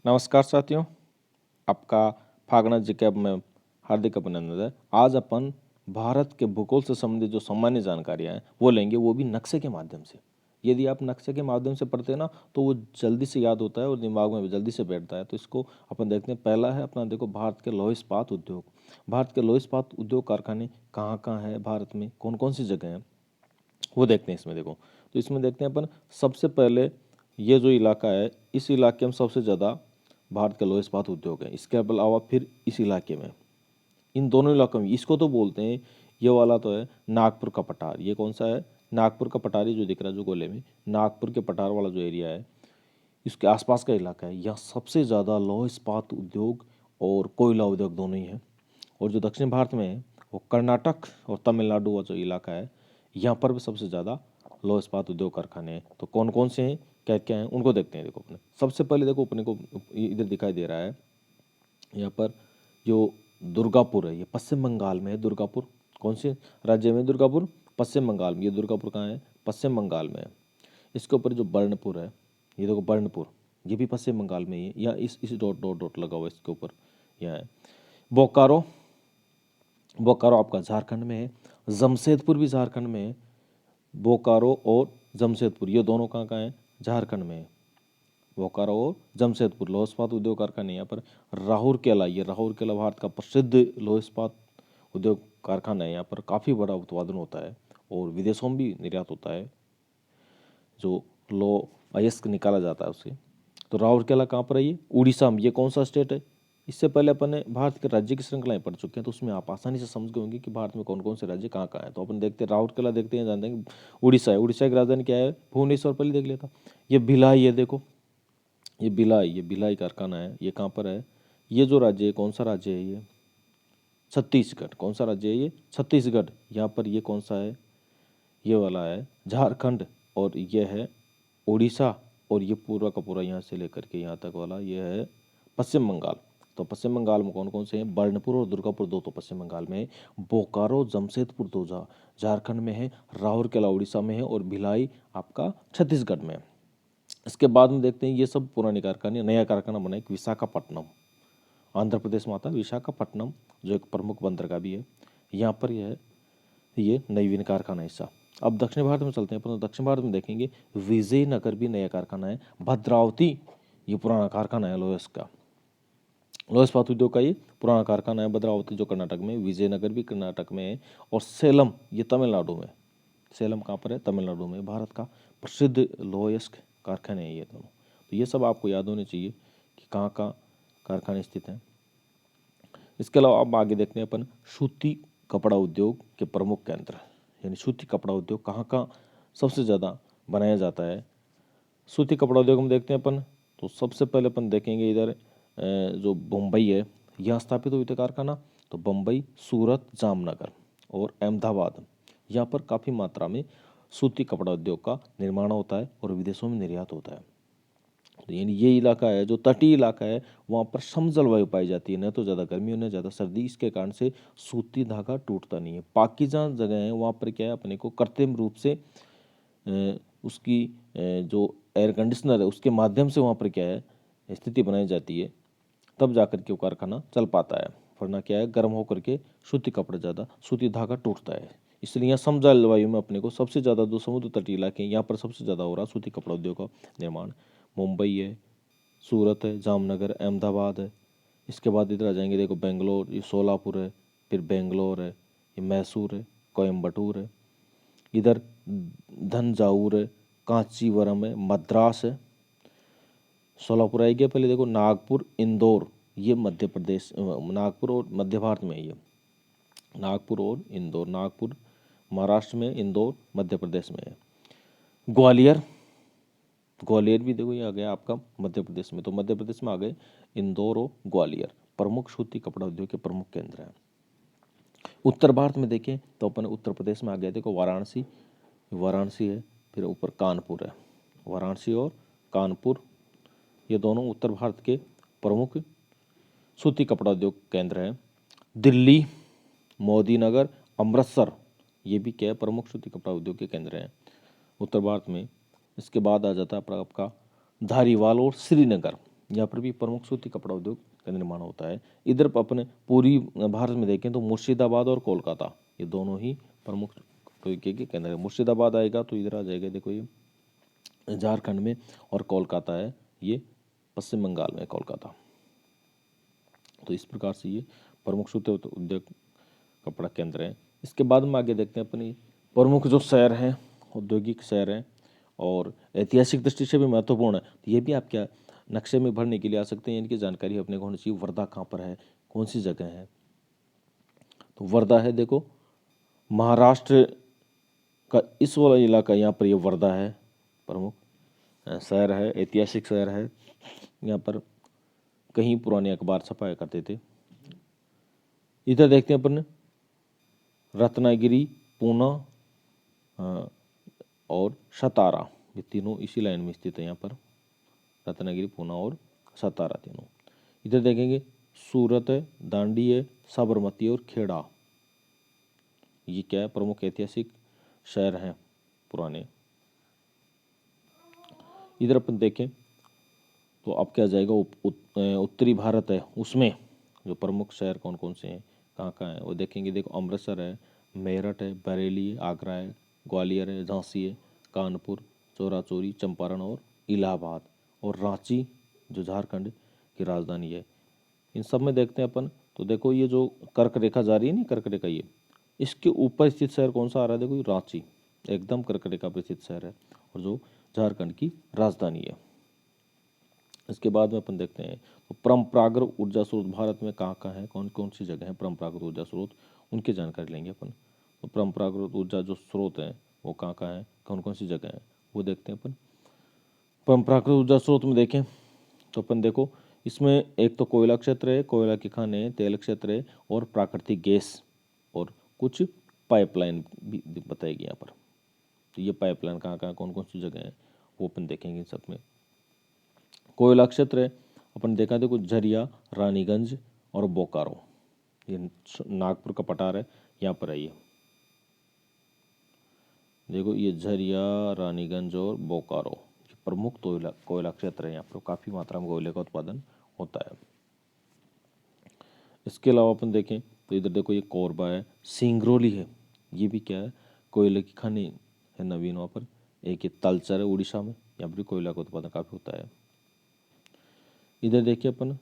नमस्कार साथियों, आपका फागणा जीके में हार्दिक अभिनंदन है। आज अपन भारत के भूगोल से संबंधित जो सामान्य जानकारियाँ हैं वो लेंगे, वो भी नक्शे के माध्यम से। यदि आप नक्शे के माध्यम से पढ़ते हैं ना तो वो जल्दी से याद होता है और दिमाग में भी जल्दी से बैठता है। तो इसको अपन देखते हैं। पहला है अपना, देखो, भारत के लौह इस्पात उद्योग। भारत के लौह इस्पात उद्योग कारखाने कहाँ कहाँ है भारत में, कौन कौन सी जगह हैं, वो देखते हैं इसमें। देखो, तो इसमें देखते हैं अपन सबसे पहले ये जो इलाका है, इस इलाके में सबसे ज़्यादा भारत का लौह इस्पात उद्योग है। इसके अलावा फिर इस इलाके में, इन दोनों इलाकों में, इसको तो बोलते हैं, ये वाला तो है नागपुर का पठार। ये कौन सा है? नागपुर का पठार। ये जो दिख रहा है जो गोले में, नागपुर के पठार वाला जो एरिया है, इसके आसपास का इलाका है। यहाँ सबसे ज़्यादा लौह इस्पात उद्योग और कोयला उद्योग दोनों ही है। और जो दक्षिण भारत में है वो कर्नाटक और तमिलनाडु का जो इलाका है, यहाँ पर भी सबसे ज़्यादा लौह इस्पात उद्योग कारखाने हैं। तो कौन कौन से हैं, क्या क्या हैं, उनको देखते हैं। देखो, अपने सबसे पहले देखो, अपने को इधर दिखाई दे रहा है, यहाँ पर जो दुर्गापुर है, ये पश्चिम बंगाल में है। दुर्गापुर कौन से राज्य में? दुर्गापुर पश्चिम बंगाल में। ये दुर्गापुर कहाँ है? पश्चिम बंगाल में है। इसके ऊपर जो बर्नपुर है, ये देखो बर्नपुर, ये भी पश्चिम बंगाल में ही है। यहाँ इस डॉट डॉट डॉट लगा हुआ है इसके ऊपर, यहाँ है। बोकारो, बोकारो आपका झारखंड में है। जमशेदपुर भी झारखंड में है। बोकारो और जमशेदपुर ये दोनों कहाँ कहाँ हैं? झारखंड में है। बोकारो और जमशेदपुर लौह इस्पात उद्योग कारखाने। यहाँ पर राउरकेला, ये राउरकेला भारत का प्रसिद्ध लौह इस्पात उद्योग कारखाना है। यहाँ पर काफ़ी बड़ा उत्पादन होता है और विदेशों में भी निर्यात होता है, जो लौह अयस्क निकाला जाता है उससे। तो राउरकेला कहाँ पर है? ये उड़ीसा में। ये कौन सा स्टेट है? इससे पहले अपन ने भारत के राज्य की श्रृंखलाएं पढ़ चुके हैं, तो उसमें आप आसानी से समझ गए होंगे कि भारत में कौन कौन से राज्य कहाँ कहाँ है। तो अपन देखते हैं, राउरकेला देखते हैं, जानते हैं उड़ीसा है। उड़ीसा की राजधानी क्या है? भुवनेश्वर। पहले देख लिया था। ये भिलाई है, देखो ये भिलाई, ये भिलाई कारखाना है। ये कहाँ पर है? ये जो राज्य है, कौन सा राज्य है ये? छत्तीसगढ़। कौन सा राज्य है ये? छत्तीसगढ़। यहाँ पर ये कौन सा है? ये वाला है झारखंड। और ये है उड़ीसा। और ये पूरा का पूरा यहाँ से लेकर के यहाँ तक वाला ये है पश्चिम बंगाल। तो पश्चिम बंगाल में कौन कौन से हैं? बर्नपुर और दुर्गापुर दो तो पश्चिम बंगाल में है। बोकारो जमशेदपुर दो झारखंड में है। राउरकेला उड़ीसा में है। और भिलाई आपका छत्तीसगढ़ में है। इसके बाद में देखते हैं, ये सब पुराने कारखाने। नया कारखाना बना एक विशाखापट्टनम, आंध्र प्रदेश में आता है विशाखापट्टनम, जो एक प्रमुख बंदरगाह भी है। यहाँ पर यह है, ये नवीन कारखाना हिस्सा। अब दक्षिण भारत में चलते हैं। पर दक्षिण भारत में देखेंगे, विजयनगर भी नया कारखाना है। भद्रावती ये पुराना कारखाना है लोहेस का, लौह इस्पात उद्योग का ये पुराना कारखाना है। भद्रावती जो कर्नाटक में, विजयनगर भी कर्नाटक में है। और सेलम ये तमिलनाडु में। सेलम कहाँ पर है? तमिलनाडु में। भारत का प्रसिद्ध लोहयस्क कारखाने हैं ये दोनों। तो ये सब आपको याद होने चाहिए कि कहाँ कहाँ कारखाने स्थित हैं। इसके अलावा अब आगे देखते हैं अपन सूती कपड़ा उद्योग के प्रमुख केंद्र, यानी सूती कपड़ा उद्योग कहाँ कहाँ सबसे ज़्यादा बनाया जाता है। सूती कपड़ा उद्योग में देखते हैं अपन, तो सबसे पहले अपन देखेंगे इधर जो मुंबई है, यहाँ स्थापित हुए थे कारखाना। तो बम्बई, सूरत, जामनगर और अहमदाबाद, यहाँ पर काफ़ी मात्रा में सूती कपड़ा उद्योग का निर्माण होता है और विदेशों में निर्यात होता है। तो यानी ये इलाका है जो तटीय इलाका है, वहाँ पर सम जलवायु पाई जाती है, न तो ज़्यादा गर्मी और न ज़्यादा सर्दी। इसके कारण से सूती धागा टूटता नहीं है। बाकी जहाँ जगह है वहाँ पर क्या है, अपने को कृत्रिम रूप से उसकी जो एयर कंडीशनर है उसके माध्यम से वहाँ पर क्या है स्थिति बनाई जाती है, तब जाकर के वो कारखाना चल पाता है। वरना क्या है, गर्म होकर के सूती कपड़ा ज़्यादा, सूती धागा टूटता है। इसलिए यहाँ सम जलवायु में अपने को सबसे ज़्यादा जो समुद्र तटीय इलाके हैं, यहाँ पर सबसे ज़्यादा हो रहा सूती कपड़ा उद्योग का निर्माण। मुंबई है, सूरत है, जामनगर, अहमदाबाद है। इसके बाद इधर आ जाएंगे, देखो बेंगलोर, ये सोलापुर है, फिर बेंगलोर है, ये मैसूर है, कोयम्बटूर है, इधर धनजाऊर है, कांचीवरम है, मद्रास है। सोलापुर आई गया। पहले देखो नागपुर, इंदौर, ये मध्य प्रदेश, नागपुर और मध्य भारत में है ये। नागपुर और इंदौर, नागपुर महाराष्ट्र में, इंदौर मध्य प्रदेश में है। ग्वालियर, ग्वालियर भी देखो ये आ गया आपका मध्य प्रदेश में। तो मध्य प्रदेश में आ गए इंदौर और ग्वालियर, प्रमुख सूती कपड़ा उद्योग के प्रमुख केंद्र हैं। उत्तर भारत में देखें तो अपन उत्तर प्रदेश में आ गया, देखो वाराणसी, वाराणसी है, फिर ऊपर कानपुर है। वाराणसी और कानपुर ये दोनों उत्तर भारत के प्रमुख सूती कपड़ा उद्योग केंद्र हैं। दिल्ली, मोदीनगर, अमृतसर ये भी क्या है, प्रमुख सूती कपड़ा उद्योग के केंद्र हैं उत्तर भारत में। इसके बाद आ जाता है आपका धारीवाल और श्रीनगर। यहाँ पर भी प्रमुख सूती कपड़ा उद्योग का निर्माण होता है। इधर अपने पूरी भारत में देखें तो मुर्शिदाबाद और कोलकाता ये दोनों ही प्रमुख तरीके के केंद्र है। मुर्शिदाबाद आएगा तो इधर आ जाएगा, देखो ये झारखंड में, और कोलकाता है ये पश्चिम बंगाल में, कोलकाता। तो इस प्रकार से ये प्रमुख सूती उद्योग कपड़ा केंद्र है। इसके बाद में आगे देखते हैं अपनी प्रमुख जो शहर हैं, औद्योगिक शहर हैं और ऐतिहासिक दृष्टि से भी महत्वपूर्ण है, तो ये भी आप क्या नक्शे में भरने के लिए आ सकते हैं। इनकी जानकारी अपने को होनी चाहिए। वर्धा कहाँ पर है, कौन सी जगह है, तो वर्धा है देखो महाराष्ट्र का इस वाला इलाका, यहाँ पर ये वर्धा है, प्रमुख शहर है, ऐतिहासिक शहर है। यहाँ पर कहीं पुराने अखबार छपाया करते थे। इधर देखते हैं अपन रत्नागिरी, पूना और सतारा, ये तीनों इसी लाइन में स्थित है। यहाँ पर रत्नागिरी, पूना और सतारा तीनों। इधर देखेंगे सूरत है, दांडी है, साबरमती और खेड़ा, ये क्या है, प्रमुख ऐतिहासिक शहर हैं पुराने। इधर अपन देखें तो अब क्या जाएगा, उत्तरी भारत है, उसमें जो प्रमुख शहर कौन कौन से हैं, कहाँ कहाँ हैं वो देखेंगे। देखो अमृतसर है, मेरठ है, बरेली है, आगरा है, ग्वालियर है, झांसी है, कानपुर, चौराचौरी, चंपारण और इलाहाबाद, और रांची जो झारखंड की राजधानी है। इन सब में देखते हैं अपन, तो देखो ये जो कर्क रेखा जा रही है, नहीं कर्क रेखा, ये इसके ऊपर स्थित शहर कौन सा आ रहा है, देखो ये रांची एकदम कर्क रेखा पर स्थित शहर है और जो झारखंड की राजधानी है। इसके बाद में अपन देखते हैं तो परंपरागत ऊर्जा स्रोत भारत में कहाँ कहाँ है, कौन कौन सी जगह है परंपरागत ऊर्जा स्रोत, उनकी जानकारी लेंगे अपन। तो परंपरागत ऊर्जा जो स्रोत हैं वो कहाँ कहाँ है, कौन कौन सी जगह है, वो देखते हैं अपन। परंपरागत ऊर्जा स्रोत में देखें तो अपन देखो इसमें एक तो कोयला क्षेत्र है, कोयला की खानें हैं, तेल क्षेत्र है और प्राकृतिक गैस और कुछ पाइपलाइन भी बताएगी यहाँ पर। तो ये पाइपलाइन कहाँ कहाँ कौन कौन सी जगह है वो अपन देखेंगे सब में। कोयला क्षेत्र है अपन देखा, देखो झरिया, रानीगंज और बोकारो, ये नागपुर का पठार है, यहाँ पर है ये। देखो ये झरिया, रानीगंज और बोकारो ये प्रमुख कोयला क्षेत्र है। यहाँ पर काफ़ी मात्रा में कोयले का उत्पादन होता है। इसके अलावा अपन देखें तो इधर देखो ये कोरबा है, सिंगरौली है, ये भी क्या है, कोयले की खानी है नवीन वहाँ पर। एक ये तलचर है उड़ीसा में, यहाँ पर भी कोयला का उत्पादन काफ़ी होता है। इधर देखिए अपन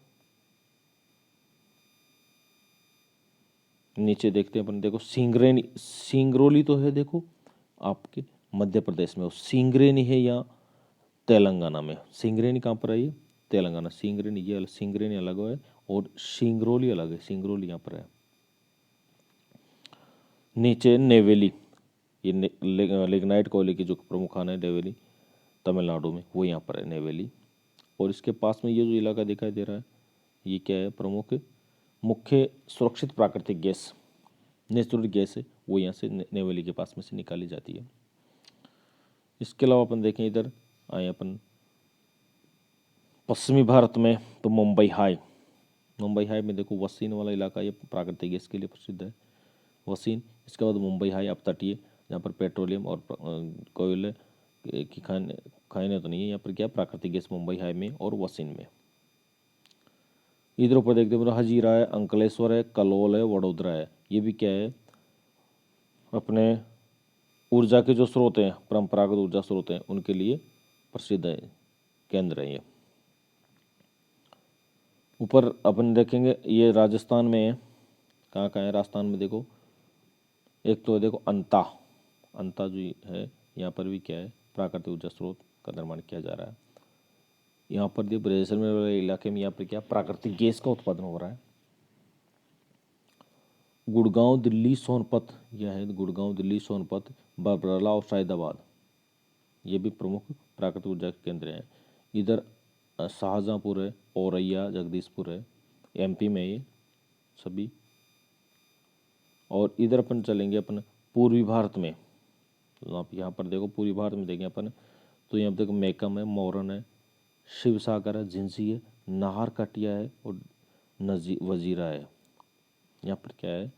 नीचे देखते हैं अपन, देखो सिंगरौली तो है देखो आपके मध्य प्रदेश में, और सिंगरेनी है यहाँ तेलंगाना में। सिंगरेनी कहाँ पर है, ये तेलंगाना। सिंगरेनी ये अलग, सिंगरेनी अलग है और सिंगरौली अलग है, सिंगरौली यहाँ पर है। नीचे नेवेली, ये लिग्नाइट कोयले की जो प्रमुख खान है नेवेली, तमिलनाडु में, वो यहाँ पर है नेवेली। और इसके पास में ये जो इलाका दिखाई दे रहा है ये क्या है, प्रमुख मुख्य सुरक्षित प्राकृतिक गैस, नेचुरल गैस है, वो यहाँ से नेवेली के पास में से निकाली जाती है। इसके अलावा अपन देखें इधर आए अपन पश्चिमी भारत में, तो मुंबई हाई में देखो वसीन वाला इलाका ये प्राकृतिक गैस के लिए प्रसिद्ध है, वसीन। इसके बाद मुंबई हाई अपतटीय, जहाँ पर पेट्रोलियम और कोयले की खाने तो नहीं है, यहाँ पर क्या प्राकृतिक गैस मुंबई हाई में और वसीन में। इधर ऊपर देखते हैं हजीरा है, अंकलेश्वर है, कलोल है, वडोदरा है, ये भी क्या है, अपने ऊर्जा के जो स्रोत हैं, परंपरागत ऊर्जा स्रोत हैं, उनके लिए प्रसिद्ध है, केंद्र है ये। ऊपर अपन देखेंगे ये राजस्थान में है, कहाँ कहाँ है राजस्थान में, देखो एक तो देखो अंता जो है, यहाँ पर भी क्या है, प्राकृतिक ऊर्जा स्रोत का निर्माण किया जा रहा है। यहाँ पर जो जैसलमेर वाले इलाके में यहाँ पर क्या प्राकृतिक गैस का उत्पादन हो रहा है। गुड़गांव, दिल्ली, सोनपत, यह है गुड़गांव, दिल्ली, सोनपत, बरबला और शाहिदाबाद, ये भी प्रमुख प्राकृतिक ऊर्जा केंद्र हैं। इधर शाहजहाँपुर है, औरैया, जगदीशपुर है, एमपी में ये सभी। और इधर अपन चलेंगे अपन पूर्वी भारत में, तो आप यहाँ पर देखो पूर्वी भारत में देखें अपन, तो यहाँ पर देखो मैकम है, मोरन है, शिवसागर है, झिंसी है, नाहरकटिया है और वजीरा है। यहाँ पर क्या है,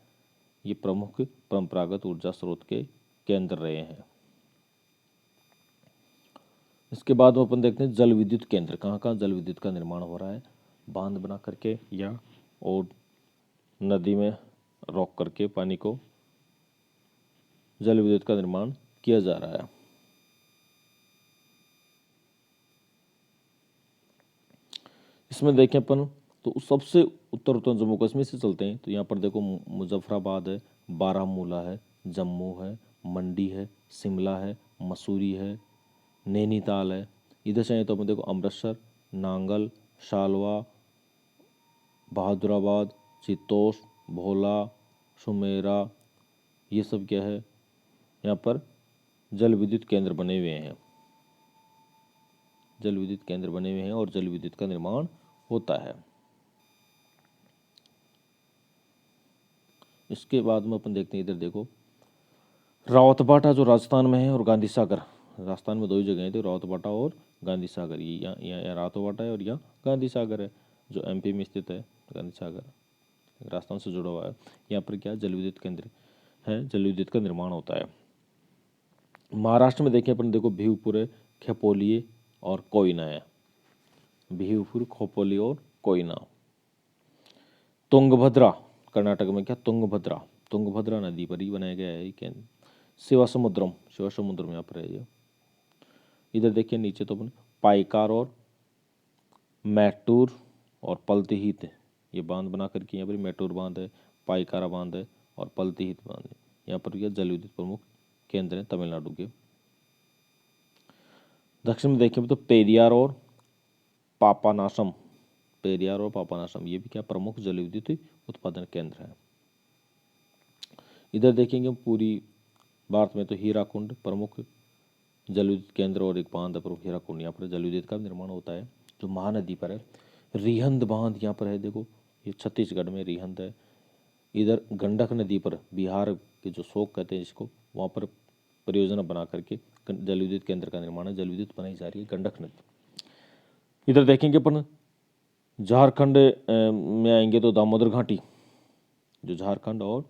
ये प्रमुख परंपरागत ऊर्जा स्रोत के केंद्र रहे हैं। इसके बाद में अपन देखते हैं जल विद्युत केंद्र, कहाँ कहाँ जल विद्युत का निर्माण हो रहा है, बांध बना करके या और नदी में रोक करके पानी को जल विद्युत का निर्माण किया जा रहा है। इसमें देखें अपन तो सबसे उत्तर जम्मू कश्मीर से चलते हैं तो यहाँ पर देखो मुजफ्फराबाद है, बारामूला है, जम्मू है, मंडी है, शिमला है, मसूरी है, नैनीताल है। इधर से तो अपन देखो अमृतसर, नांगल, शालवा, बहादुराबाद, चित्तौड़, भोला, सुमेरा, ये सब क्या है, यहाँ पर जल विद्युत केंद्र बने हुए हैं। जल विद्युत केंद्र बने हुए हैं और जल विद्युत का निर्माण होता है। इसके बाद में अपन देखते हैं, इधर देखो रावतबाटा जो राजस्थान में है और गांधी सागर, राजस्थान में दो ही जगह हैं, तो रावतबाटा और गांधी सागर। ये यहाँ रावतबाटा है और यहाँ गांधी सागर है जो एमपी में स्थित है। गांधी सागर राजस्थान से जुड़ा हुआ है। यहाँ पर क्या जल विद्युत केंद्र है, जल विद्युत का निर्माण होता है। महाराष्ट्र में देखें अपन देखो भिवपुर है, खेपोलिये और कोयना है। भिवपुर, खोपोली और कोयना। तुंगभद्रा कर्नाटक में क्या तुंगभद्रा, तुंगभद्रा नदी पर ही बनाया गया है ये केंद्र। शिवासमुद्रम, शिवासमुद्रम यहाँ पर है ये। इधर देखिए नीचे तो अपन पाइकार और मैटूर और पलतीहित ये बांध बना करके, यहाँ पर मैटूर बांध है, पाइकारा बांध है और पलतीहित बांध है। यहाँ पर यह जल विद्युत प्रमुख केंद्र हैं तमिलनाडु के। दक्षिण में देखें तो पेरियार और पापानासम, पेरियार और पापानासम ये भी क्या प्रमुख जल विद्युत उत्पादन केंद्र है। इधर देखेंगे पूरी भारत में तो हीराकुंड प्रमुख जल विद्युत केंद्र और एक बांध है प्रमुख हीराकुंड, यहाँ पर जल विद्युत का निर्माण होता है जो महानदी पर है। रिहंद बांध यहाँ पर है, देखो ये छत्तीसगढ़ में रिहंद है। इधर गंडक नदी पर बिहार के जो शोक कहते हैं जिसको, वहाँ पर परियोजना बना करके जल विद्युत केंद्र का निर्माण है, जल विद्युत बनाई जा रही है गंडक नदी। इधर देखेंगे अपन झारखंड में आएंगे तो दामोदर घाटी, जो झारखंड और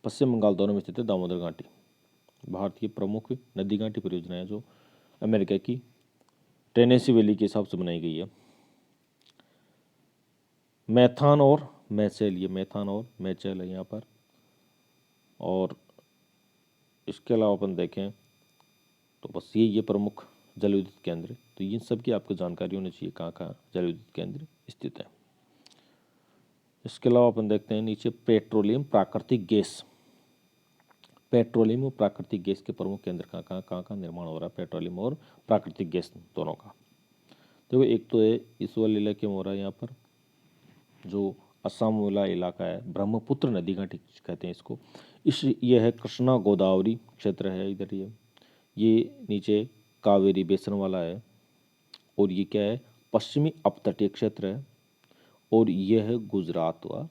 पश्चिम बंगाल दोनों में स्थित है दामोदर घाटी, भारत की प्रमुख नदी घाटी परियोजना है जो अमेरिका की टेनेसी वैली के हिसाब से बनाई गई है। मैथान और मैचेल, ये मैथान और मैचेल है यहाँ पर। और इसके अलावा अपन देखें तो बस ये प्रमुख जल विद्युत केंद्र, तो इन सब की आपको जानकारी होनी चाहिए कहाँ कहाँ जल विद्युत केंद्र स्थित है। इसके अलावा अपन देखते हैं नीचे पेट्रोलियम प्राकृतिक गैस, पेट्रोलियम और प्राकृतिक गैस के प्रमुख केंद्र कहाँ निर्माण हो रहा है, पेट्रोलियम और प्राकृतिक गैस दोनों का। देखो एक तो है इस वाले इलाके में हो रहा है, यहाँ पर जो असम वाला इलाका है ब्रह्मपुत्र नदी घाटी कहते हैं इसको। ये है कृष्णा गोदावरी क्षेत्र है इधर, ये नीचे कावेरी बेसिन वाला है। और ये क्या है, पश्चिमी अपतटीय क्षेत्र है। और यह है गुजरात व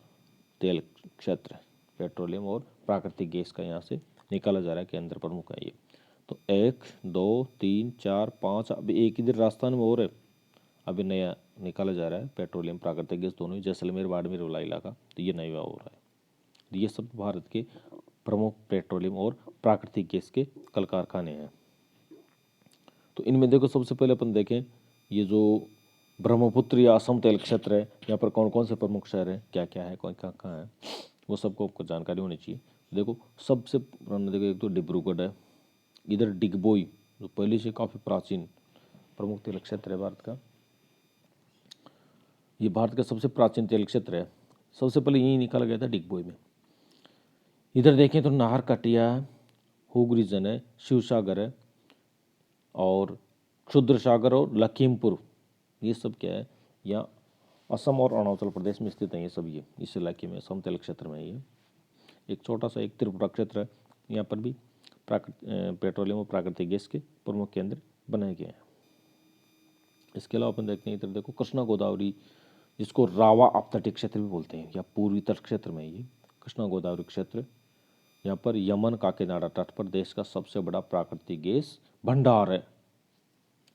तेल क्षेत्र, पेट्रोलियम और प्राकृतिक गैस का यहाँ से निकाला जा रहा है, केंद्र प्रमुख है ये। तो 1 2 3 4 5, अभी एक इधर राजस्थान में और है, अभी नया निकाला जा रहा है पेट्रोलियम प्राकृतिक गैस दोनों ही, जैसलमेर बाड़मेर वाला इलाका, तो ये नया हो रहा है। तो ये सब भारत के प्रमुख पेट्रोलियम और प्राकृतिक गैस के कल कारखाने हैं। तो इनमें देखो सबसे पहले अपन देखें ये जो ब्रह्मपुत्र या असम तेल क्षेत्र है, यहाँ पर कौन कौन से प्रमुख शहर हैं, क्या क्या है, कौन कहाँ कहाँ है, वो सबको आपको जानकारी होनी चाहिए। देखो सबसे पुराना देखो एक तो डिब्रूगढ़ है, इधर डिगबोई जो पहले से काफ़ी प्राचीन प्रमुख तेल क्षेत्र है भारत का, ये भारत का सबसे प्राचीन तेल क्षेत्र है। सबसे पहले यही निकाला गया था डिगबोई में। इधर देखें तो नाहरकटिया है, हुग रीजन है, शिव सागर है और क्षुद्र सागर और लखीमपुर, ये सब क्या है, यहाँ असम और अरुणाचल प्रदेश में स्थित है ये सब, ये इस इलाके में असम तेल क्षेत्र में। ये एक छोटा सा एक त्रिपुरा क्षेत्र है, यहाँ पर भी पेट्रोलियम और प्राकृतिक गैस के प्रमुख केंद्र बनाए गए हैं। इसके अलावा अपन देखते हैं इधर देखो कृष्णा गोदावरी, जिसको रावा अपतटीय क्षेत्र भी बोलते हैं, या पूर्वी तट क्षेत्र में ये कृष्णा गोदावरी क्षेत्र, यहाँ पर यमन काकीनाडा तट पर देश का सबसे बड़ा प्राकृतिक गैस भंडार है।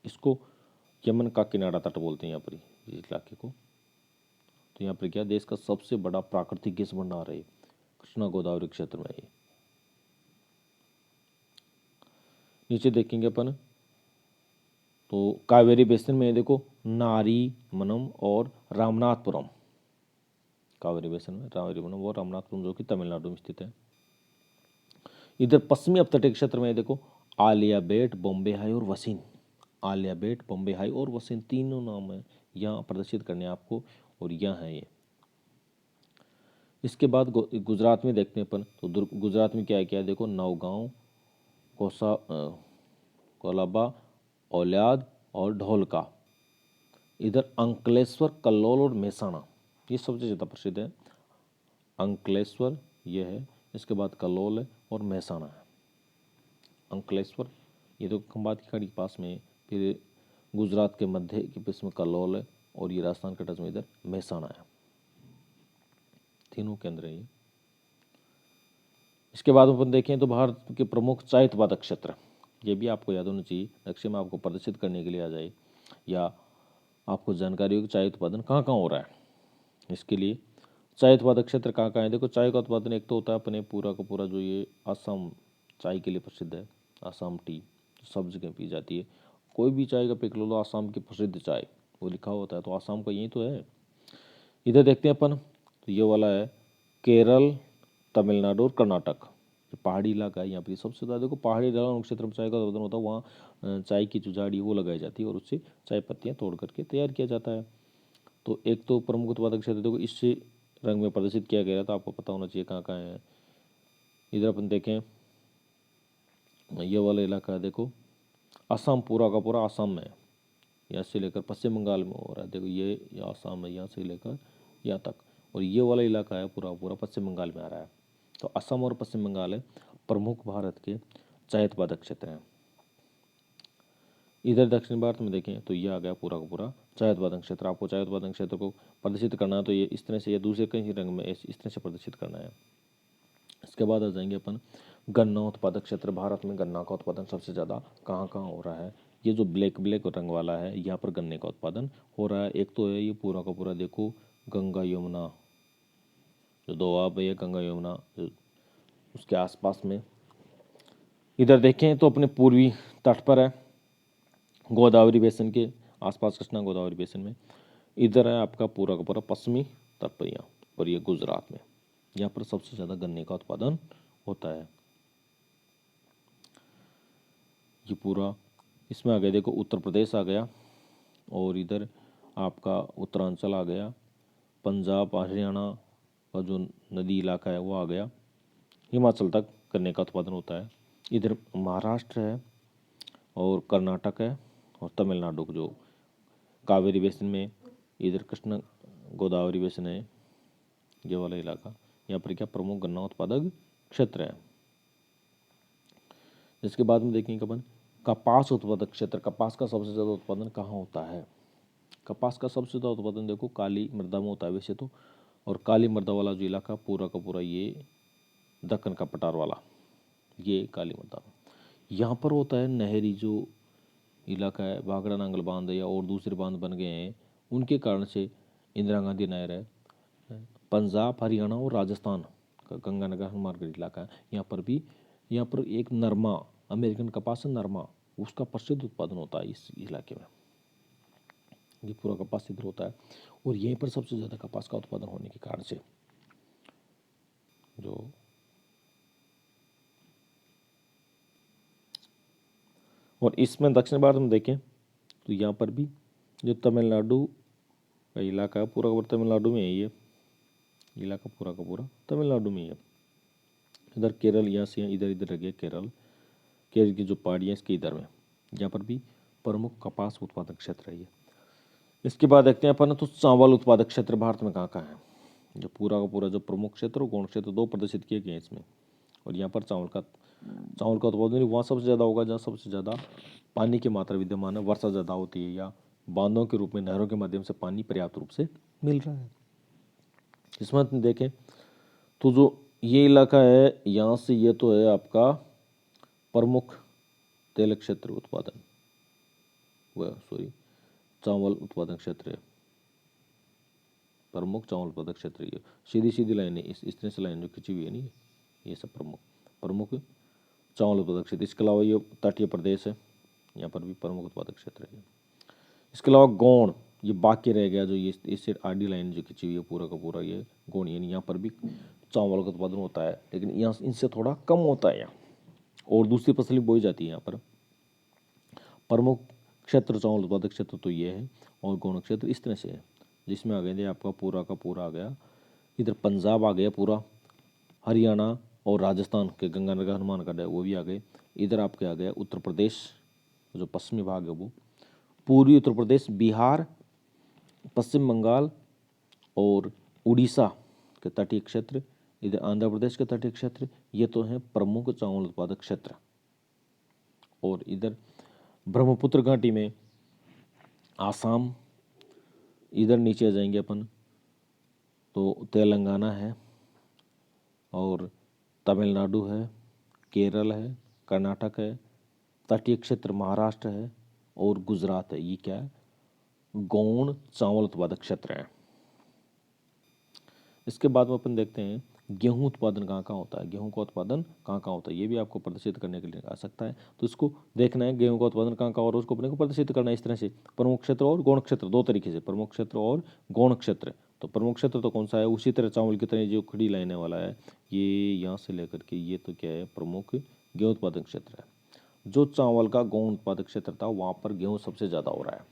इसको यमन काकीनाडा तट बोलते हैं यहाँ पर इस इलाके को। तो यहाँ पर क्या देश का सबसे बड़ा प्राकृतिक गैस भंडार है कृष्णा गोदावरी क्षेत्र में। ये नीचे देखेंगे अपन तो कावेरी बेसिन में देखो नारीमनम और रामनाथपुरम, कावेरी बेसिन में नारीमनम और रामनाथपुरम जो कि तमिलनाडु में स्थित है। इधर पश्चिमी अपतटीय क्षेत्र में देखो आलिया बेट, बॉम्बे हाई और वसीन, आलिया बेट, बॉम्बे हाई और वसीन तीनों नाम है यहाँ प्रदर्शित करने आपको, और यहाँ है ये। इसके बाद गुजरात में देखते हैं अपन, तो गुजरात में क्या क्या है देखो, नौगांव, कोलाबा, औलियाद और ढोलका। इधर अंकलेश्वर, कल्लोल और मेहसाणा, ये सबसे ज़्यादा प्रसिद्ध है। अंकलेश्वर ये है, इसके बाद कल्लोल है और मेहसाणा है। अंकलेश्वर ये तो खंबात की खाड़ी के पास में है, फिर गुजरात के मध्य के बीच में कल्लोल है, और ये राजस्थान के टच में इधर मेहसाणा है। तीनों केंद्र है ये। इसके बाद अपन देखें तो भारत के प्रमुख चाय उत्पादक क्षेत्र, ये भी आपको याद होना चाहिए, नक्शे में आपको प्रदर्शित करने के लिए आ जाए, या आपको जानकारी हो कि चाय उत्पादन कहाँ कहाँ हो रहा है। इसके लिए चाय उत्पादक क्षेत्र कहाँ कहाँ है देखो, चाय का उत्पादन एक तो होता है अपने पूरा का पूरा जो ये असम चाय के लिए प्रसिद्ध है, असम टी सब जगह पी जाती है। कोई भी चाय का पिक लो, असम की प्रसिद्ध चाय वो लिखा होता है, तो असम का यही तो है। इधर देखते हैं अपन, तो ये वाला है केरल, तमिलनाडु और कर्नाटक, जो पहाड़ी इलाका है यहाँ पर सबसे ज़्यादा देखो पहाड़ी इलाका क्षेत्र में चाय का उत्पादन होता है। वहाँ चाय की जो झाड़ी वो लगाई जाती है और उससे चाय पत्तियाँ तोड़ करके तैयार किया जाता है। तो एक तो प्रमुख उत्पादक क्षेत्र देखो इससे रंग में प्रदर्शित किया गया था, आपको पता होना चाहिए कहाँ कहाँ है। इधर अपन देखें, ये वाला इलाका है देखो, असम पूरा का पूरा असम में, यहाँ से लेकर पश्चिम बंगाल में हो रहा है देखो, ये असम है यहाँ से लेकर यहाँ तक, और ये वाला इलाका है पूरा पूरा पश्चिम बंगाल में आ रहा है। तो असम और पश्चिम बंगाल है प्रमुख भारत के चाय उत्पादक क्षेत्र हैं। इधर दक्षिण भारत में देखें तो ये आ गया पूरा का पूरा चाय उत्पादन क्षेत्र। आपको चाय उत्पादन क्षेत्र को प्रदर्शित करना है तो ये इस तरह से, ये दूसरे कहीं रंग में इस तरह से प्रदर्शित करना है। इसके बाद आ जाएंगे अपन गन्ना उत्पादक क्षेत्र। भारत में गन्ना का उत्पादन सबसे ज़्यादा कहाँ कहाँ हो रहा है, ये जो ब्लैक ब्लैक रंग वाला है यहाँ पर गन्ने का उत्पादन हो रहा है। एक तो है ये पूरा का पूरा देखो गंगा यमुना, जो दोआब है ये गंगा यमुना उसके आसपास में। इधर देखें तो अपने पूर्वी तट पर है, गोदावरी बेसिन के आसपास, कृष्णा गोदावरी बेसिन में। इधर है आपका पूरा का पूरा पश्चिमी तट पर यहाँ, और ये गुजरात में, यहाँ पर सबसे ज़्यादा गन्ने का उत्पादन होता है। ये पूरा इसमें आ गया देखो, उत्तर प्रदेश आ गया, और इधर आपका उत्तरांचल आ गया, पंजाब हरियाणा का जो नदी इलाका है वो आ गया, हिमाचल तक गन्ने का उत्पादन होता है। इधर महाराष्ट्र है और कर्नाटक है और तमिलनाडु जो कावेरी बेसिन में, इधर कृष्ण गोदावरी बेसिन है ये वाला इलाका, यहाँ पर क्या प्रमुख गन्ना उत्पादक क्षेत्र है। इसके बाद में देखेंगे अपन कपास उत्पादक क्षेत्र। कपास का सबसे ज़्यादा उत्पादन कहाँ होता है, कपास का सबसे ज़्यादा उत्पादन देखो काली मृदा में होता है वैसे तो, और काली मृदा वाला जो इलाका पूरा का पूरा ये दक्कन का पठार वाला, ये काली मृदा यहाँ पर होता है। नहरी जो इलाका है, भाखड़ा नांगल बांध या और दूसरे बांध बन गए हैं, उनके कारण से इंदिरा गांधी नहर है। पंजाब हरियाणा और राजस्थान का गंगानगर हनुमानगढ़ इलाका है, यहाँ पर भी, यहाँ पर एक नरमा, अमेरिकन कपास नरमा, उसका प्रसिद्ध उत्पादन होता है इस इलाके में। ये पूरा कपास इधर होता है, और यहीं पर सबसे ज़्यादा कपास का उत्पादन होने के कारण से जो और इसमें दक्षिण भारत में देखें तो यहाँ पर भी जो तमिलनाडु का इलाका है पूरा का पूरा तमिलनाडु में है, ये इलाका पूरा का पूरा तमिलनाडु में है। इधर केरल, यहाँ से इधर इधर गया केरल, केरल की जो पहाड़ियाँ इसके इधर में, यहाँ पर भी प्रमुख कपास उत्पादक क्षेत्र है ये। इसके बाद देखते हैं अपन तो चावल उत्पादक क्षेत्र भारत में कहाँ कहाँ है। जो पूरा का पूरा जो प्रमुख क्षेत्र और गौण क्षेत्र दो प्रदर्शित किए गए हैं इसमें, और यहाँ पर चावल का उत्पादन वहाँ सबसे ज़्यादा होगा जहाँ सबसे ज़्यादा पानी की मात्रा विद्यमान है, वर्षा ज़्यादा होती है, या बांधों के रूप में नहरों के माध्यम से पानी पर्याप्त रूप से मिल रहा है। इसमें देखें तो जो ये इलाका है यहाँ से, ये तो है आपका प्रमुख तेल क्षेत्र उत्पादन, चावल उत्पादन क्षेत्र है, प्रमुख चावल उत्पादक क्षेत्र। ये सीधी सीधी लाइन है, इस तरह से लाइन जो खिंची हुई है नहीं, ये सब प्रमुख चावल उत्पादक क्षेत्र। इसके अलावा ये तटीय प्रदेश है, यहाँ पर भी प्रमुख उत्पादक क्षेत्र है। इसके अलावा गौण, ये बाकी रह गया जो ये इससे आडी लाइन जो खींची हुई है पूरा का पूरा, ये गौण, यानी यहाँ पर भी चावल का उत्पादन होता है, लेकिन यहाँ इनसे थोड़ा कम होता है यहाँ, और दूसरी फसलें बोई जाती है यहाँ पर। प्रमुख क्षेत्र चावल उत्पादक क्षेत्र तो ये है, और गौण क्षेत्र इस तरह से है, जिसमें आ गया आपका पूरा का पूरा आ गया, इधर पंजाब आ गया पूरा, हरियाणा और राजस्थान के गंगानगर हनुमानगढ़ है वो भी आ गए, इधर आपके आ गया उत्तर प्रदेश जो पश्चिमी भाग है वो, पूर्वी उत्तर प्रदेश, बिहार, पश्चिम बंगाल और उड़ीसा के तटीय क्षेत्र, इधर आंध्र प्रदेश के तटीय क्षेत्र, ये तो हैं प्रमुख चावल उत्पादक क्षेत्र। और इधर ब्रह्मपुत्र घाटी में आसाम, इधर नीचे आ जाएंगे अपन तो तेलंगाना है, और तमिलनाडु है, केरल है, कर्नाटक है, तटीय क्षेत्र महाराष्ट्र है और गुजरात है। ये क्या है? गौण चावल उत्पादक क्षेत्र है। इसके बाद में अपन देखते हैं गेहूं उत्पादन कहाँ कहाँ होता है, गेहूं का उत्पादन कहाँ कहाँ होता है, ये भी आपको प्रदर्शित करने के लिए आ सकता है। तो इसको देखना है गेहूं का उत्पादन कहाँ कहाँ, और उसको अपने को प्रदर्शित करना है इस तरह से, प्रमुख क्षेत्र और गौण क्षेत्र, दो तरीके से, प्रमुख क्षेत्र और गौण क्षेत्र। तो प्रमुख क्षेत्र तो कौन सा है, उसी तरह चावल की तरह जो खड़ी लाइने वाला है, ये यहाँ से लेकर के ये तो क्या है, प्रमुख गेहूं उत्पादन क्षेत्र है। जो चावल का गौण उत्पादक क्षेत्र था वहाँ पर गेहूँ सबसे ज़्यादा हो रहा है,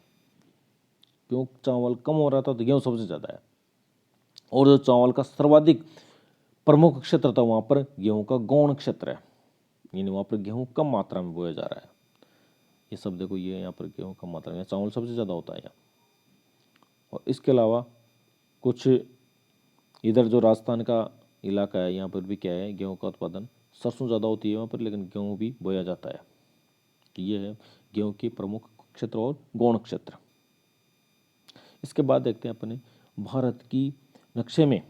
क्यों चावल कम हो रहा था तो गेहूँ सबसे ज़्यादा है, और जो चावल का सर्वाधिक प्रमुख क्षेत्र था वहाँ पर गेहूं का गौण क्षेत्र है, यानी वहाँ पर गेहूं कम मात्रा में बोया जा रहा है। ये सब देखो, ये यहाँ पर गेहूं कम मात्रा में, चावल सबसे ज़्यादा होता है यहाँ। और इसके अलावा कुछ इधर जो राजस्थान का इलाका है यहाँ पर भी क्या है, गेहूँ का उत्पादन, सरसों ज़्यादा होती है वहाँ पर, लेकिन गेहूँ भी बोया जाता है। तो ये है गेहूँ के प्रमुख क्षेत्र और गौण क्षेत्र। इसके बाद देखते हैं अपने भारत की नक्शे में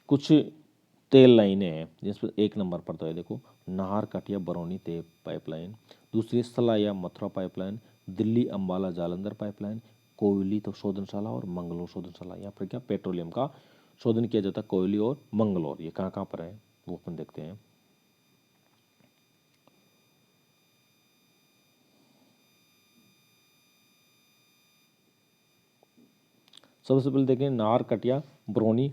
कुछ तेल लाइनें हैं, जिस पर एक नंबर पर तो है देखो, नाहर कटिया बरौनी तेल पाइपलाइन, दूसरी सलाया मथुरा पाइपलाइन, दिल्ली अंबाला जालंधर पाइपलाइन, कोयली तो शोधनशाला और मंगलोर शोधनशाला। यहाँ पर क्या पेट्रोलियम का शोधन किया जाता है, कोयली और मंगलोर। ये कहाँ कहाँ पर है वो अपन देखते हैं। सबसे पहले देखें नाहर कटिया बरौनी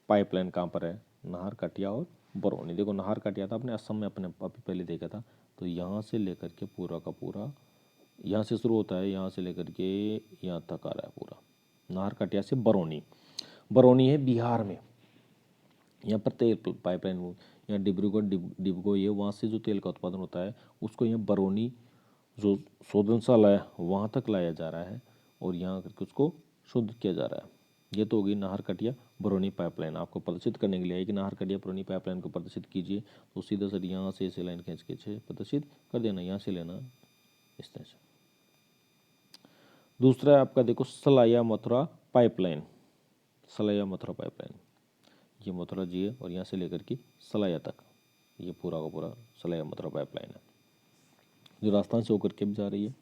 पाइपलाइन कहाँ पर है, नाहर कटिया और बरौनी। देखो नाहर कटिया था अपने असम में, अपने अभी पहले देखा था, तो यहाँ से लेकर के पूरा का पूरा, यहाँ से शुरू होता है, यहाँ से लेकर के यहाँ तक आ रहा है पूरा, नाहर कटिया से बरौनी। बरौनी है बिहार में, यहाँ पर तेल पाइपलाइन, यहाँ डिब्रूगढ़ डिबगो, ये वहाँ से जो तेल का उत्पादन होता है उसको यहाँ बरौनी जो शोधनशाला है वहाँ तक लाया जा रहा है, और यहाँ करके उसको शुद्ध किया जा रहा है। ये तो होगी नाहर कटिया बरौनी पाइपलाइन। आपको प्रदर्शित करने के लिए है कि नाहर कटिया बरौनी पाइपलाइन को प्रदर्शित कीजिए, तो सीधा सर यहाँ से ऐसे लाइन खींच के प्रदर्शित कर देना, यहाँ से लेना इस तरह से। दूसरा है आपका देखो सलाया मथुरा पाइपलाइन, सलाया मथुरा पाइपलाइन, ये मथुरा जी है और यहाँ से लेकर के सलाया तक, ये पूरा का पूरा सलाया मथुरा पाइपलाइन है, जो राजस्थान से होकर के भी जा रही है।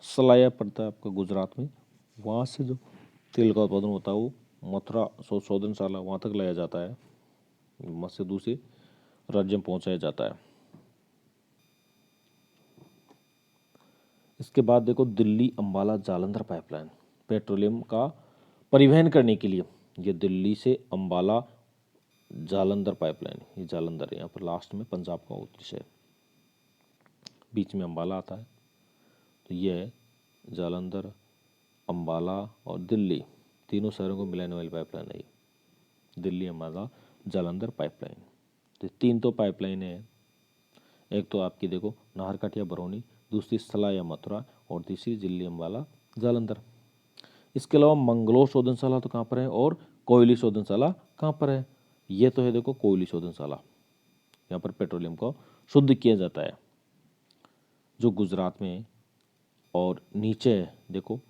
सलाया पड़ता है आपका गुजरात में, वहाँ से जो तेल का उत्पादन होता है वो मथुरा शोधनशाला वहाँ तक लाया जाता है, वहाँ से दूसरे राज्य में पहुँचाया जाता है। इसके बाद देखो दिल्ली अंबाला जालंधर पाइपलाइन, पेट्रोलियम का परिवहन करने के लिए, ये दिल्ली से अंबाला जालंधर पाइपलाइन, ये जालंधर है, यहाँ पर लास्ट में पंजाब का उत्तरी शहर, बीच में अंबाला आता है, तो ये है जालंधर, अंबाला और दिल्ली, तीनों शहरों को मिलाने वाली पाइपलाइन है ये, दिल्ली अंबाला जालंधर पाइपलाइन। तो तीन तो पाइपलाइन है, एक तो आपकी देखो नाहर कटिया बरौनी, दूसरी सलाया मथुरा और तीसरी दिल्ली अंबाला जालंधर। इसके अलावा मंगलोर शोधनशाला तो कहाँ पर है, और कोयली शोधनशाला कहाँ पर है, ये तो है देखो कोयली शोधनशाला, यहाँ पर पेट्रोलियम को शुद्ध किया जाता है, जो गुजरात में है। और नीचे है देखो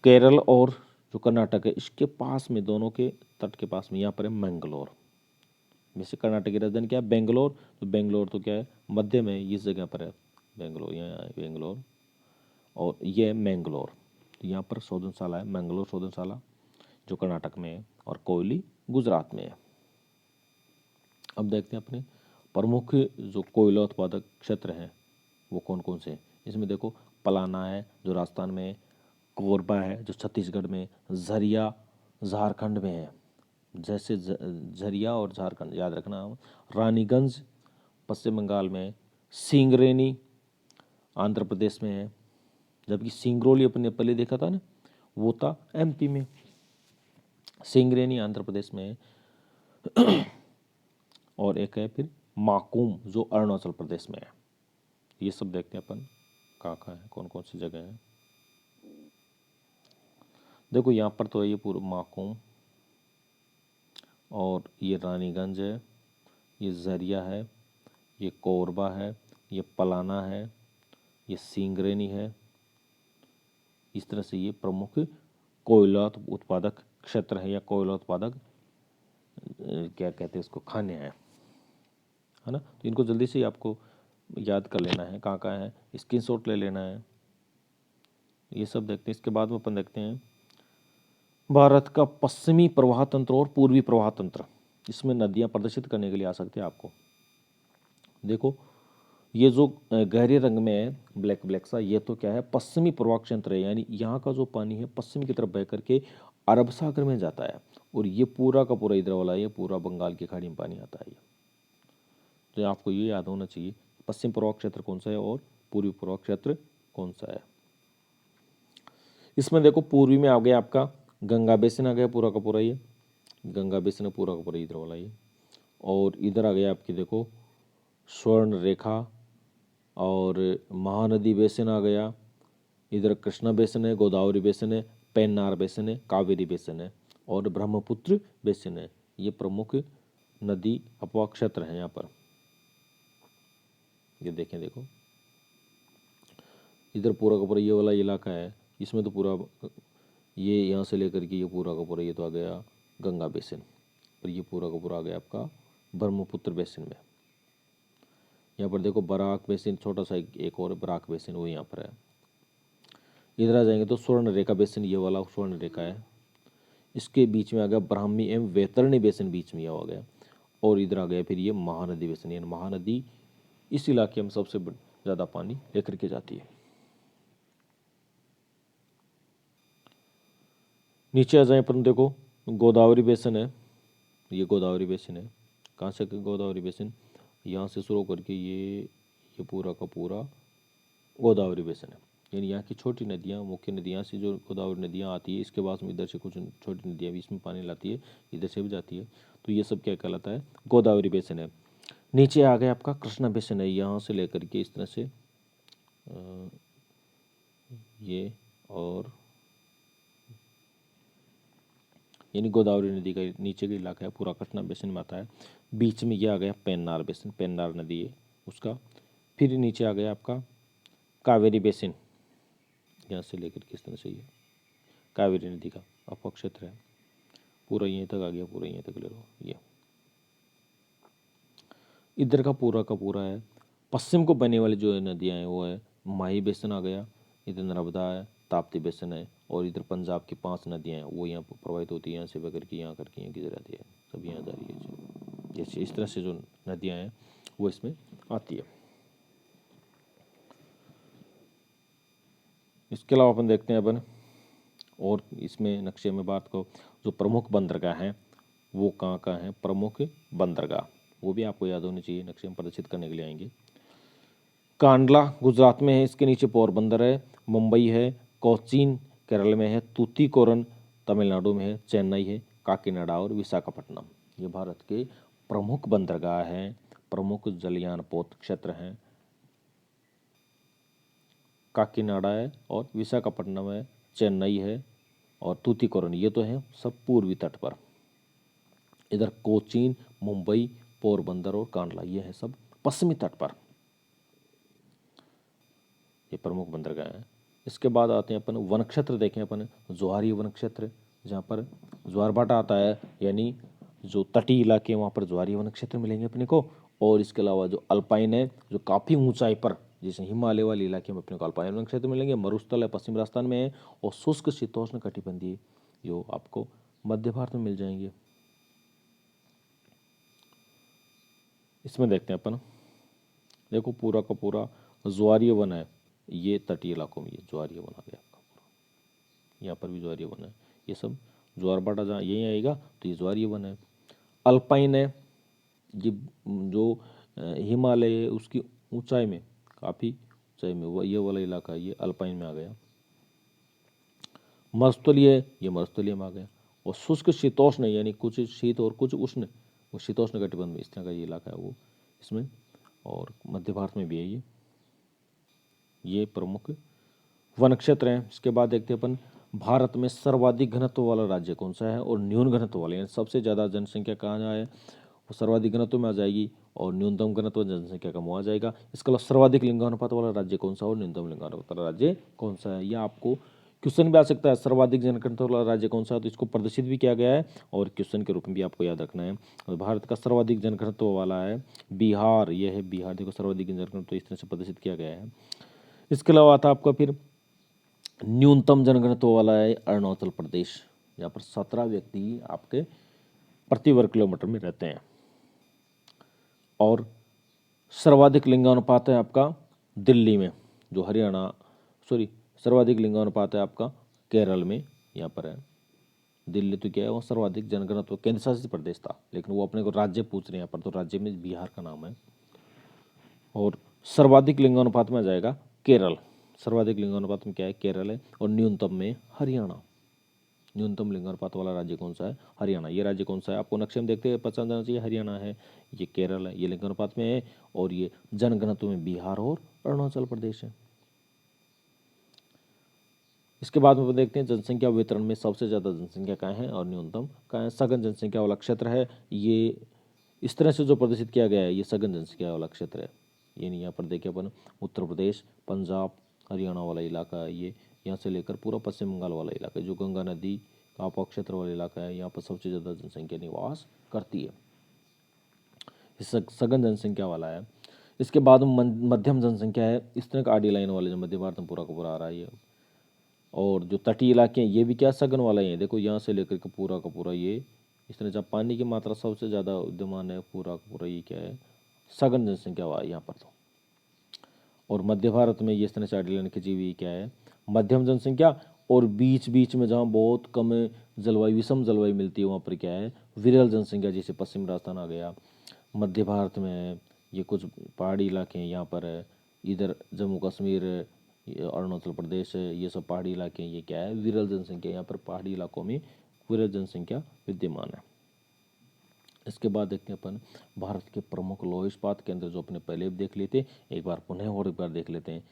केरल और जो कर्नाटक है, इसके पास में, दोनों के तट के पास में यहाँ पर है मैंगलोर। वैसे कर्नाटक की राजधानी क्या है, बेंगलोर, तो बेंगलोर तो क्या है मध्य में, इस जगह पर है बेंगलोर, यहाँ है बेंगलोर, और ये है मैंगलोर। तो यहाँ पर शोधनशाला है मैंगलोर शोधनशाला, जो कर्नाटक में है, और कोयली गुजरात में है। अब देखते हैं अपने प्रमुख जो कोयला उत्पादक क्षेत्र हैं वो कौन कौन से हैं। इसमें देखो पलाना है जो राजस्थान में है, कोरबा है जो छत्तीसगढ़ में, झरिया झारखंड में है, जैसे झरिया और झारखंड याद रखना। रानीगंज पश्चिम बंगाल में है, सिंगरेनी आंध्र प्रदेश में है, जबकि सिंगरौली अपने पहले देखा था ना वो था एमपी में, सिंगरेनी आंध्र प्रदेश में है। और एक है फिर माकूम जो अरुणाचल प्रदेश में है। ये सब देखते हैं अपन कहाँ है, कौन कौन सी जगह है। देखो यहाँ पर तो ये पूरा माकूम, और ये रानीगंज है, ये झरिया है, ये कोरबा है, ये पलाना है, ये सिंगरेनी है। इस तरह से ये प्रमुख कोयला उत्पादक क्षेत्र है, या कोयला उत्पादक क्या कहते हैं इसको, खाने हैं, है ना। तो इनको जल्दी से आपको याद कर लेना है, कहाँ कहाँ है, स्क्रीनशॉट ले लेना है। ये सब देखते हैं। इसके बाद में अपन देखते हैं भारत का पश्चिमी प्रवाह तंत्र और पूर्वी प्रवाह तंत्र। इसमें नदियाँ प्रदर्शित करने के लिए आ सकते हैं आपको। देखो ये जो गहरे रंग में है ब्लैक ब्लैक सा, ये तो क्या है, पश्चिमी प्रवाह क्षेत्र है, यानी यहाँ का जो पानी है पश्चिम की तरफ बह करके अरब सागर में जाता है, और ये पूरा का पूरा इधर वाला, ये पूरा बंगाल की खाड़ी में पानी आता है। तो आपको ये याद होना चाहिए पश्चिम प्रवाह क्षेत्र कौन सा है और पूर्वी प्रवाह क्षेत्र कौन सा है। इसमें देखो पूर्वी में आ गया आपका गंगा बेसिन आ गया पूरा का पूरा, ये गंगा बेसिन पूरा का पूरा इधर वाला ये, और इधर आ गया आपकी देखो स्वर्ण रेखा और महानदी बेसिन आ गया, इधर कृष्णा बेसिन है, गोदावरी बेसिन है, पेन्नार बेसिन है, कावेरी बेसिन है और ब्रह्मपुत्र बेसिन है। ये प्रमुख नदी अपवाह क्षेत्र हैं यहाँ पर। ये देखें, देखो इधर पूरा का पूरा ये वाला इलाका है, इसमें तो पूरा ये यहाँ से लेकर के ये पूरा का पूरा ये तो आ गया गंगा बेसिन, और ये पूरा का पूरा आ गया आपका ब्रह्मपुत्र बेसिन में। यहाँ पर देखो बराक बेसिन, छोटा सा एक और बराक बेसिन वो यहाँ पर है। इधर आ जाएंगे तो स्वर्ण रेखा बेसिन, ये वाला स्वर्ण रेखा है, इसके बीच में आ गया ब्राह्मी एवं वैतरणी बेसिन, बीच में यह आ गया, और इधर आ गया फिर ये महानदी बेसिन, यानी महानदी इस इलाके में सबसे ज़्यादा पानी लेकर के जाती है। नीचे आ जाए अपन, देखो गोदावरी बेसिन है, ये गोदावरी बेसिन है। कहाँ से गोदावरी बेसिन, यहाँ से शुरू करके ये पूरा का पूरा गोदावरी बेसिन है, यानी यहाँ की छोटी नदियाँ, मुख्य नदियाँ से जो गोदावरी नदियाँ आती है, इसके बाद में इधर से कुछ छोटी नदियाँ भी इसमें पानी लाती है, इधर से भी जाती है, तो ये सब क्या कहलाता है, गोदावरी बेसिन है। नीचे आ गया आपका कृष्णा बेसिन है, यहाँ से लेकर के इस तरह से ये, और यानी गोदावरी नदी का नीचे का इलाका है पूरा कृष्णा बेसिन में आता है। बीच में ये आ गया पेन्नार बेसिन, पेन्नार नदी है उसका। फिर नीचे आ गया आपका कावेरी बेसिन, यहाँ से लेकर किस तरह से ये कावेरी नदी का अपवाह क्षेत्र है, पूरा यहीं तक आ गया, पूरा यहीं तक ले लो। ये इधर का पूरा है पश्चिम को बहने वाली जो नदियाँ हैं वो है माही बेसिन आ गया, इधर नर्मदा है, ताप्ती बेसिन है, और इधर पंजाब की 5 नदियाँ हैं वो यहाँ पर प्रवाहित होती है, यहाँ से बह करके यहाँ करके यहाँ की जाती है, सब यहाँ जा रही है। जैसे इस तरह से जो नदियाँ हैं वो इसमें आती है। इसके अलावा अपन देखते हैं अपन, और इसमें नक्शे में बात को जो प्रमुख बंदरगाह हैं वो कहाँ कहाँ हैं, प्रमुख बंदरगाह वो भी आपको याद होनी चाहिए, नक्शे में प्रदर्शित करने के लिए आएंगे। कांडला गुजरात में है, इसके नीचे पोरबंदर है, मुंबई है, कोचीन केरल में है, तूतीकोरन तमिलनाडु में है, चेन्नई है, काकीनाडा और विशाखापट्टनम ये भारत के प्रमुख बंदरगाह हैं, प्रमुख जलयान पोत क्षेत्र हैं। काकीनाडा है और विशाखापट्टनम है, चेन्नई है और तूतीकोरन, ये तो है सब पूर्वी तट पर। इधर कोचीन, मुंबई, पोरबंदर और कांडला ये है सब पश्चिमी तट पर, ये प्रमुख बंदरगाह हैं। इसके बाद आते हैं अपन वन क्षेत्र, देखें अपन ज्वारीय वन क्षेत्र, जहाँ पर ज्वारभाटा आता है, यानी जो तटीय इलाके हैं वहाँ पर ज्वारीय वन क्षेत्र मिलेंगे अपने को। और इसके अलावा जो अल्पाइन है, जो काफ़ी ऊंचाई पर, जैसे हिमालय वाले इलाके में अपने को अल्पाइन वन क्षेत्र मिलेंगे। मरुस्थल है पश्चिम राजस्थान में है, और शुष्क शीतोष्ण कटिबंधीय जो आपको मध्य भारत में मिल जाएंगे। इसमें देखते हैं अपन, देखो पूरा का पूरा ज्वारीय वन है, ये तटीय इलाकों में ये ज्वारीय वन आ गया आपका पूरा। यहाँ पर भी ज्वारीय वन है, ये सब ज्वार भाटा जहाँ यहीं आएगा तो ये ज्वारीय वन है। अल्पाइन है, ये जो हिमालय है उसकी ऊंचाई में, काफ़ी ऊंचाई में वो ये वाला इलाका ये अल्पाइन में आ गया। मरुस्थलीय है, ये मरुस्थलीय में आ गया। और शुष्क शीतोष्ण यानी कुछ शीत और कुछ उष्ण, वो शीतोष्ण कटिबंध में इस तरह का ये इलाका है वो इसमें। और मध्य भारत में भी है ये प्रमुख वन क्षेत्र हैं। इसके बाद देखते हैं अपन भारत में सर्वाधिक घनत्व वाला राज्य कौन सा है और न्यून घनत्व वाला, यानी सबसे ज़्यादा जनसंख्या कहाँ है वो सर्वाधिक घनत्व में आ जाएगी और न्यूनतम घनत्व जनसंख्या का मुँह आ जाएगा। इसके अलावा सर्वाधिक लिंगानुपात वाला राज्य कौन सा और न्यूनतम लिंगानुपात वाला राज्य कौन सा है, यह आपको क्वेश्चन भी आ सकता है। सर्वाधिक जनघनत्व वाला राज्य कौन सा है, तो इसको प्रदर्शित भी किया गया है और क्वेश्चन के रूप में भी आपको याद रखना है। और भारत का सर्वाधिक जनघनत्व वाला है बिहार, यह है बिहार, देखो सर्वाधिक जनघनत्व इस तरह से प्रदर्शित किया गया है। इसके अलावा आता आपका फिर न्यूनतम जनघनत्व वाला है अरुणाचल प्रदेश, यहाँ पर 17 व्यक्ति आपके प्रति वर्ग किलोमीटर में रहते हैं। और सर्वाधिक लिंगानुपात है आपका दिल्ली में, जो हरियाणा सर्वाधिक लिंगानुपात है आपका केरल में, यहाँ पर है। दिल्ली तो क्या है वो सर्वाधिक जनघनत्व केंद्र शासित प्रदेश था, लेकिन वो अपने को राज्य पूछ रहे हैं यहाँ पर, तो राज्य में बिहार का नाम है। और सर्वाधिक लिंगानुपात में आ जाएगा केरल, सर्वाधिक लिंगानुपात में क्या है केरल है। और न्यूनतम में हरियाणा, न्यूनतम लिंगानुपात वाला राज्य कौन सा है हरियाणा। ये राज्य कौन सा है आपको नक्शे में देखते हैं पता जाना चाहिए, हरियाणा है, ये केरल है, ये लिंगानुपात में है। और ये जनघनत्व में बिहार और अरुणाचल प्रदेश है। इसके बाद में देखते हैं जनसंख्या वितरण में सबसे ज़्यादा जनसंख्या कहाँ है और न्यूनतम कहाँ है। सघन जनसंख्या वाला क्षेत्र है ये, इस तरह से जो प्रदर्शित किया गया है ये सघन जनसंख्या वाला क्षेत्र है। यानी यहाँ पर देखिए अपन उत्तर प्रदेश, पंजाब, हरियाणा वाला इलाका है ये, यहाँ से लेकर पूरा पश्चिम बंगाल वाला इलाका है, जो गंगा नदी का आपात क्षेत्र वाला इलाका है, यहाँ पर सबसे ज़्यादा जनसंख्या निवास करती है, सघन जनसंख्या वाला है। इसके बाद मध्यम जनसंख्या है, इस तरह का आडी लाइन वाले जो मध्य भारत में पूरा का पूरा आ रहा है ये। और जो तटीय इलाके हैं ये भी क्या सघन वाला ही है, देखो यहाँ से लेकर के पूरा का पूरा ये इस तरह जब पानी की मात्रा सबसे ज़्यादा विद्यमान है, पूरा का पूरा ये क्या है सघन जनसंख्या हुआ है यहाँ पर तो। और मध्य भारत में ये इस तरह से आइडलैंड की जीवी क्या है मध्यम जनसंख्या। और बीच बीच में जहाँ बहुत कम जलवायु विषम जलवायु मिलती है वहाँ पर क्या है विरल जनसंख्या, जैसे पश्चिम राजस्थान आ गया, मध्य भारत में है, ये कुछ पहाड़ी इलाके हैं यहाँ पर है, इधर जम्मू कश्मीर, अरुणाचल प्रदेश है, ये सब पहाड़ी इलाके हैं, ये क्या है विरल जनसंख्या, यहाँ पर पहाड़ी इलाकों में विरल जनसंख्या विद्यमान है। इसके बाद देखते हैं अपन भारत के प्रमुख लौह इस्पात केंद्र, जो अपने पहले भी देख लेते, एक बार पुनः और एक बार देख लेते हैं।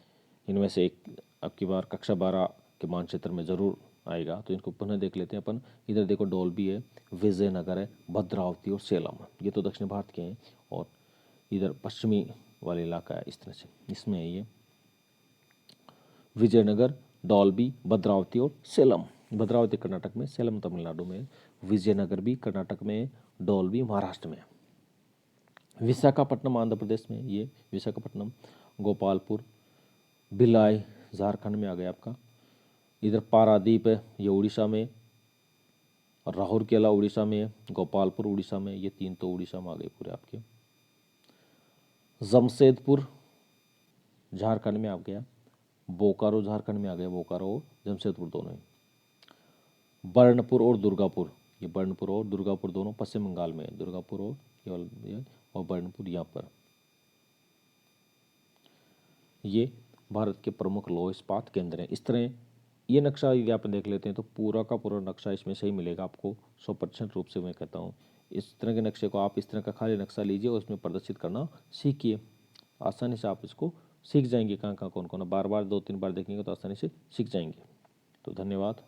इनमें से एक अब की बार कक्षा 12 के मानचित्र में जरूर आएगा, तो इनको पुनः देख लेते हैं अपन। इधर देखो डोल्बी है, विजयनगर है, भद्रावती और सेलम, ये तो दक्षिण भारत के हैं। और इधर पश्चिमी वाला इलाका है इस तरह से, इसमें है ये विजयनगर, डोल्बी, भद्रावती और सेलम। भद्रावती कर्नाटक में, सेलम तमिलनाडु में, विजयनगर भी कर्नाटक में, डोल्बी महाराष्ट्र में। विशाखापट्टनम आंध्र प्रदेश में, ये विशाखापट्टनम, गोपालपुर, भिलाई झारखंड में आ गया आपका। इधर पारादीप है, ये उड़ीसा में, और राउरकेला उड़ीसा में है, गोपालपुर उड़ीसा में, ये तीन तो उड़ीसा में आ गए पूरे आपके। जमशेदपुर झारखंड में आ गया, बोकारो झारखंड में आ गया, बोकारो और जमशेदपुर दोनों ही। बर्नपुर और दुर्गापुर, ये बर्नपुर और दुर्गापुर दोनों पश्चिम बंगाल में है, दुर्गापुर और और बर्नपुर यहाँ पर। ये भारत के प्रमुख लौह इस्पात केंद्र हैं। इस तरह ये नक्शा यदि आप देख लेते हैं तो पूरा का पूरा नक्शा इसमें से ही मिलेगा आपको 100% रूप से। मैं कहता हूँ इस तरह के नक्शे को आप इस तरह का खाली नक्शा लीजिए और उसमें प्रदर्शित करना सीखिए, आसानी से आप इसको सीख जाएंगे कहाँ कहाँ कौन कौन, बार बार 2-3 बार देखेंगे तो आसानी से सीख जाएंगे। तो धन्यवाद।